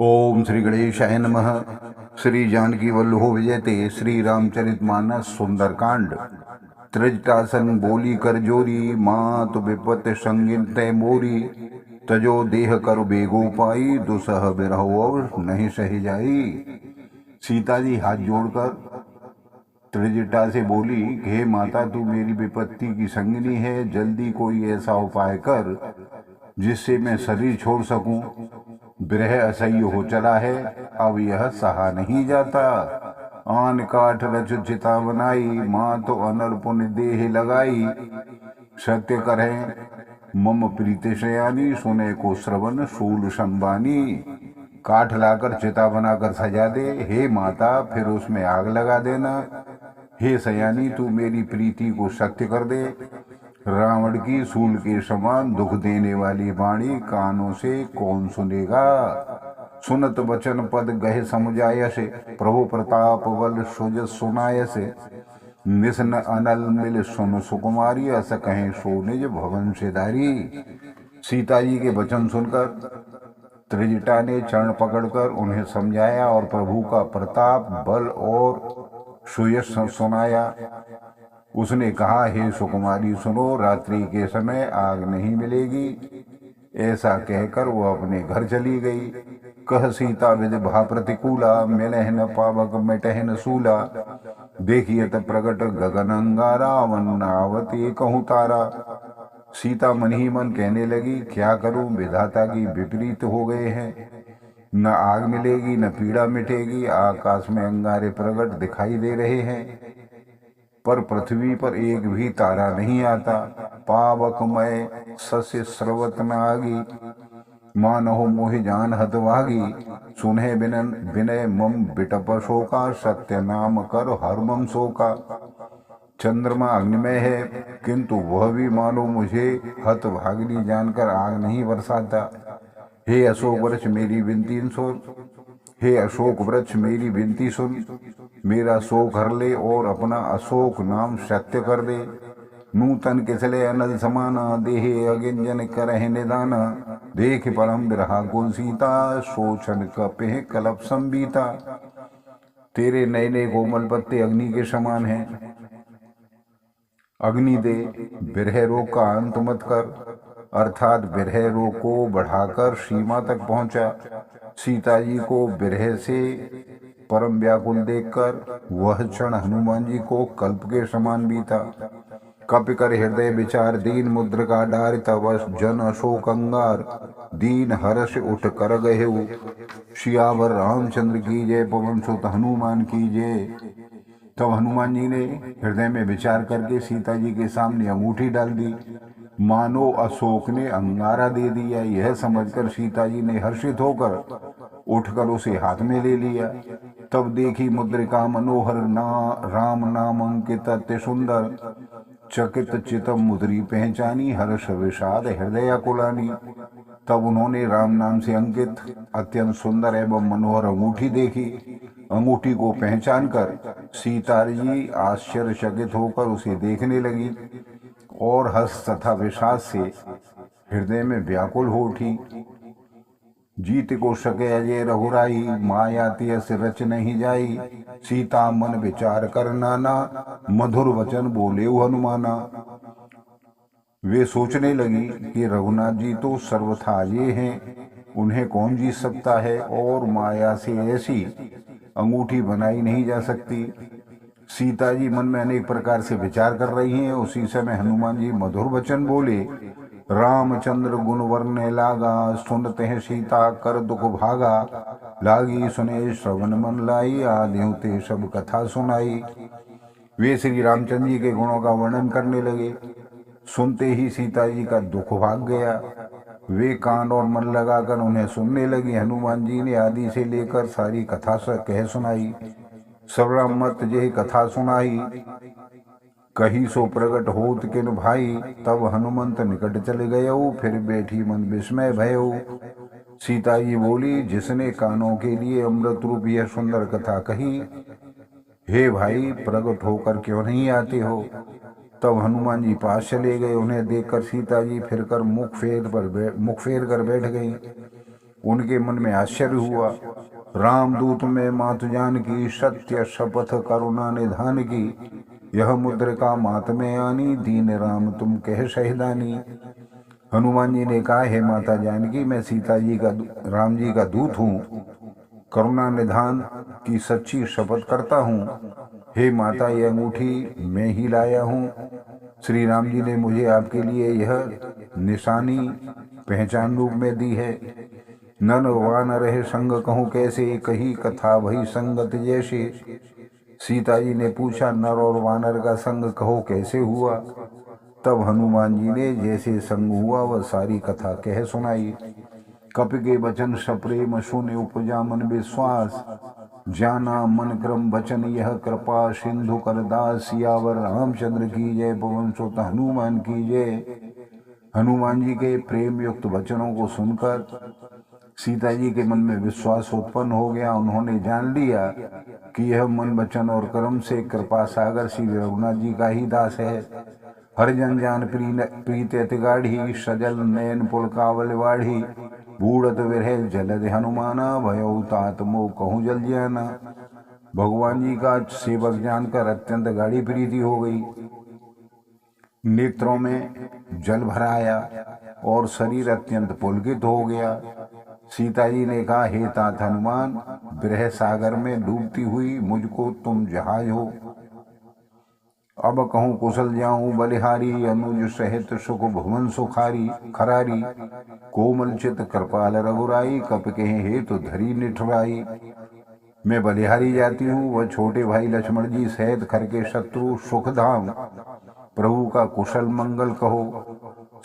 ओम श्री गणेशाय नमः। श्री जानकी वल्लभो विजयते। श्री रामचरितमानस सुंदरकांड। त्रिजटासन बोली कर जोरी, मात विपत संगिन तय मोरी। तजो देह कर बेगो पाई, दुसह बिरहो अब नहीं सही जाई। सीता जी हाथ जोड़कर त्रिजटा से बोली, हे माता, तू मेरी विपत्ति की संगिनी है। जल्दी कोई ऐसा उपाय कर जिससे मैं शरीर छोड़ सकूं। विरह असह्य हो चला है, अब यह सहा नहीं जाता। आन काठ रच चिता बनाई, माँ तो अनल पुण्य देह लगाई। सत्य करें मम प्रीति शयानी, सुने को श्रवण शूल संबानी। काठ लाकर चिता बनाकर सजा दे, हे माता, फिर उसमें आग लगा देना। हे सयानी, तू मेरी प्रीति को सत्य कर दे। रावण की सूल के समान दुख देने वाली वाणी कानों से कौन सुनेगा। सुनत वचन पद गहे समुजाय से, प्रभु प्रताप बल सुज सुनाय से। निसन अनल मिल सुन सुकुमारी, अस कहें सो निज भवन से धारी। सीता जी के वचन सुनकर त्रिजटा ने चरण पकड़कर उन्हें समझाया और प्रभु का प्रताप बल और सुयश सुनाया। उसने कहा, हे सुकुमारी सुनो, रात्रि के समय आग नहीं मिलेगी। ऐसा कहकर वो अपने घर चली गई। कह सीता विधि भा प्रतिकूला, मिलह न पावक मिटह न सूला। देखिए तब प्रगट गगन अंगारा, वन्नावती कहूँ तारा। सीता मन ही मन कहने लगी, क्या करूं, विधाता की विपरीत हो गए हैं। न आग मिलेगी न पीड़ा मिटेगी। आकाश में अंगारे प्रगट दिखाई दे रहे हैं, पर पृथ्वी पर एक भी तारा नहीं आता। पावकमय सस्य स्रवत न आगी, मानहो मोहि जान हतवागी। सुनहे बिनन विनय मम बिटप शोका, सत्य नाम कर हर मम शोका। चंद्रमा अग्निमय है, किंतु वह भी मानो मुझे हतभागिनी जानकर आग नहीं बरसाता। हे अशोक वृक्ष मेरी विनती सुन, हे अशोक वृक्ष मेरी विनती सुन। मेरा शोक हर ले और अपना अशोक नाम सत्य कर दे। नूतन किसले अनल समाना, देहे अगिंजन करह निदाना। देख परम बिरहा कुल सीता, सोचन कपेह कलप संबीता। तेरे नयने कोमल पत्ते अग्नि के समान हैं। अग्नि दे, बिरह रोग का अंत मत कर। अर्थात बिरह रोग को बढ़ाकर सीमा तक पहुंचा। सीता जी को बिरह से परम व्याकुल देखकर वह क्षण हनुमान जी को कल्प के समान बीता। कपि कर हृदय विचार, दीन मुद्र का डार। तब जन अशोक अंगार, दीन हर्ष उठ कर गए। सियावर रामचंद्र की जय, पवन सुत हनुमान की जय। तब हनुमान जी ने हृदय में विचार करके सीता जी के सामने अंगूठी डाल दी। मानो अशोक ने अंगारा दे दिया। यह समझकर सीता जी ने हर्षित होकर उठकर उसे हाथ में ले लिया। तब देखी मुद्रिका मनोहर, राम नाम अंकित अति सुंदर। चकित चितम मुद्री पहचानी, हर्ष विषाद हृदय कुलानी। तब उन्होंने राम नाम से अंकित अत्यंत सुंदर एवं मनोहर अंगूठी देखी। अंगूठी को पहचान कर सीता जी आश्चर्यचकित होकर उसे देखने लगी और हर्ष तथा विषाद से हृदय में व्याकुल हो उठी। जीत को सके अजय रघुराई, माया तियस रच नहीं जाई। सीता मन विचार कर नाना, मधुर वचन बोले हनुमाना। वे सोचने लगी कि रघुनाथ जी तो सर्वथा अजय हैं, उन्हें कौन जीत सकता है, और माया से ऐसी अंगूठी बनाई नहीं जा सकती। सीता जी मन में अनेक प्रकार से विचार कर रही हैं। उसी समय हनुमान जी मधुर वचन बोले, रामचंद्र गुण वर्ण्य लागा। सुनते हैं सीता कर दुख भागा। लागी सुने श्रवण मन लाई, आदियों ते सब कथा सुनाई। वे श्री रामचंद्र जी के गुणों का वर्णन करने लगे। सुनते ही सीता जी का दुख भाग गया। वे कान और मन लगाकर उन्हें सुनने लगी। हनुमान जी ने आदि से लेकर सारी कथा कह सुनाई। श्रवण मत जे कथा सुनाई, कही सो प्रगट होत किन भाई। तब हनुमंत निकट चले गये, फिर बैठी मन विस्मय भयो। सीता जी बोली, जिसने कानों के लिए अमृत रूप यह सुंदर कथा कही, हे भाई, प्रगट होकर क्यों नहीं आते हो। तब हनुमान जी पास चले गए। उन्हें देखकर सीता जी फिरकर मुख फेर कर बैठ गई। उनके मन में आश्चर्य हुआ। रामदूत में मात जान की, सत्य शपथ करुणा निधान की। यह मुद्रिका मात में आनी, दीन राम तुम कह सहदानी। हनुमान जी ने कहा, हे माता जानकी, मैं सीता जी का राम जी का दूत हूँ, करुणा निधान की सच्ची शपथ करता हूँ। हे माता, यह अंगूठी मैं ही लाया हूँ। श्री राम जी ने मुझे आपके लिए यह निशानी पहचान रूप में दी है। नर वानर रहे संग कहूँ कैसे, कही कथा वही संगत जैसे। सीता जी ने पूछा, नर और वानर का संग कहो कैसे हुआ। तब हनुमान जी ने जैसे संग हुआ वह सारी कथा कह सुनाई। कपि के वचन सप्रेम सुने, उपजा मन विश्वास। जाना मन क्रम वचन यह, कृपा सिंधु कर दास। सियावर रामचंद्र की जय, पवन सुत हनुमान की जय। हनुमान जी के प्रेम युक्त वचनों को सुनकर सीता जी के मन में विश्वास उत्पन्न हो गया। उन्होंने जान लिया कि यह मन वचन और कर्म से कृपा सागर श्री रघुनाथ जी का ही दास है। हरिजन जान प्रीत अति गाढ़ी, सजल नयन पुलकावल वाढ़ी। बूढ़त विरह जलद हनुमाना, भयउ तात मोह कहूँ जल जाना। भगवान जी का सेवक जानकर अत्यंत गाढ़ी प्रीति हो गई। नेत्रों में जल भर आया और शरीर अत्यंत पुलकित हो गया। सीता जी ने कहा, हे तात हनुमान, विरह सागर में डूबती हुई मुझको तुम जहाज हो। अब कहूँ कुशल जाऊं बलिहारी, अनुज सहित सुख भुवन सुखारी। खरारी कोमल चित कृपाल रघुराई, कप कहे हेतु धरी निठुराई। मैं बलिहारी जाती हूँ, वह छोटे भाई लक्ष्मण जी सहित खर के शत्रु सुखधाम प्रभु का कुशल मंगल कहो।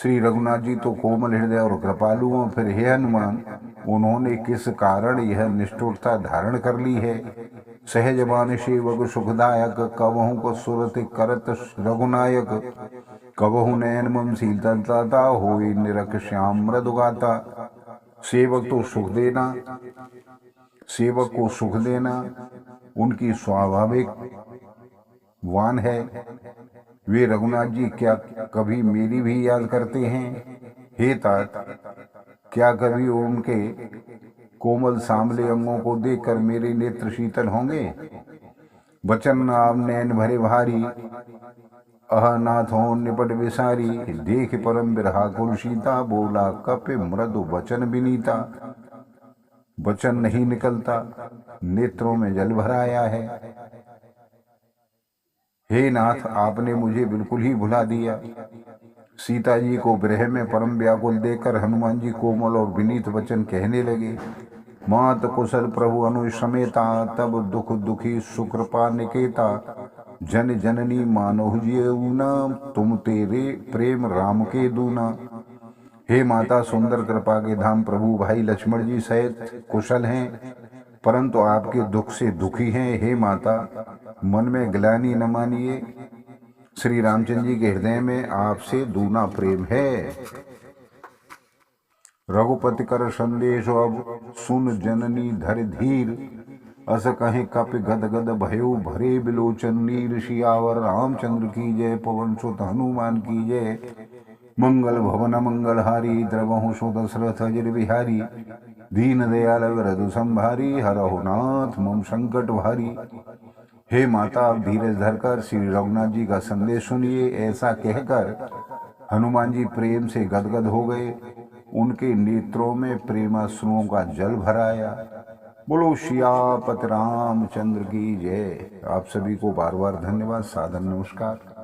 श्री रघुनाथ जी तो कोमल हृदय और कृपालु हों, फिर हे हनुमान, उन्होंने किस कारण यह निष्ठुरता धारण कर ली है। सहजबान सेवक सुखदायक, कवहु को सुरत करत रघुनायक। कवहु नयन मम शीलता, होई निरख श्याम मृदुगाता। सेवक को सुख देना उनकी स्वाभाविक वान है। वे रघुनाथ जी क्या कभी मेरी भी याद करते हैं। हे तात, क्या कभी उनके कोमल सांवले अंगों को देखकर मेरे नेत्र शीतल होंगे। वचन नाम नैन भरे भारी, अहनाथ हो निपट विसारी। देख परम बिरहा कुल सीता, बोला कपि मृदु वचन विनीता। वचन नहीं निकलता, नेत्रों में जल भर आया है। हे नाथ, आपने मुझे बिल्कुल ही भुला दिया। सीता जी को विरह में परम व्याकुल देखकर हनुमान जी कोमल और विनीत वचन कहने लगे। मात कुशल प्रभु अनुज समेता, तब दुख दुखी सुकृपा निकेता। जन जननी मानहु जीऊना, तुम तेरे प्रेम राम के दूना। हे माता, सुंदर कृपा के धाम प्रभु भाई लक्ष्मण जी सहित कुशल हैं, परंतु आपके दुख से दुखी हैं। हे माता, मन में ग्लानि न मानिए। श्री रामचंद्र जी के हृदय में आपसे दूना प्रेम है। रघुपति कर संदेश अब सुन, जननी धर धीर। अस कहे कपि गद गद भयो, भरे बिलोचन नीर। सियावर रामचंद्र की जय, पवन सुत हनुमान की जय। मंगल भवन मंगलहारी, द्रवहु सु दशरथ अजिर बिहारी। दीन दयाल वरदु संभारी, हरहु नाथ मम संकट भारी। हे माता, आप धीरज धरकर श्री रघुनाथ जी का संदेश सुनिए। ऐसा कहकर हनुमान जी प्रेम से गदगद हो गए। उनके नेत्रों में प्रेमाश्रुओं का जल भर आया। बोलो सियापति रामचंद्र की जय। आप सभी को बार बार धन्यवाद, सादर नमस्कार।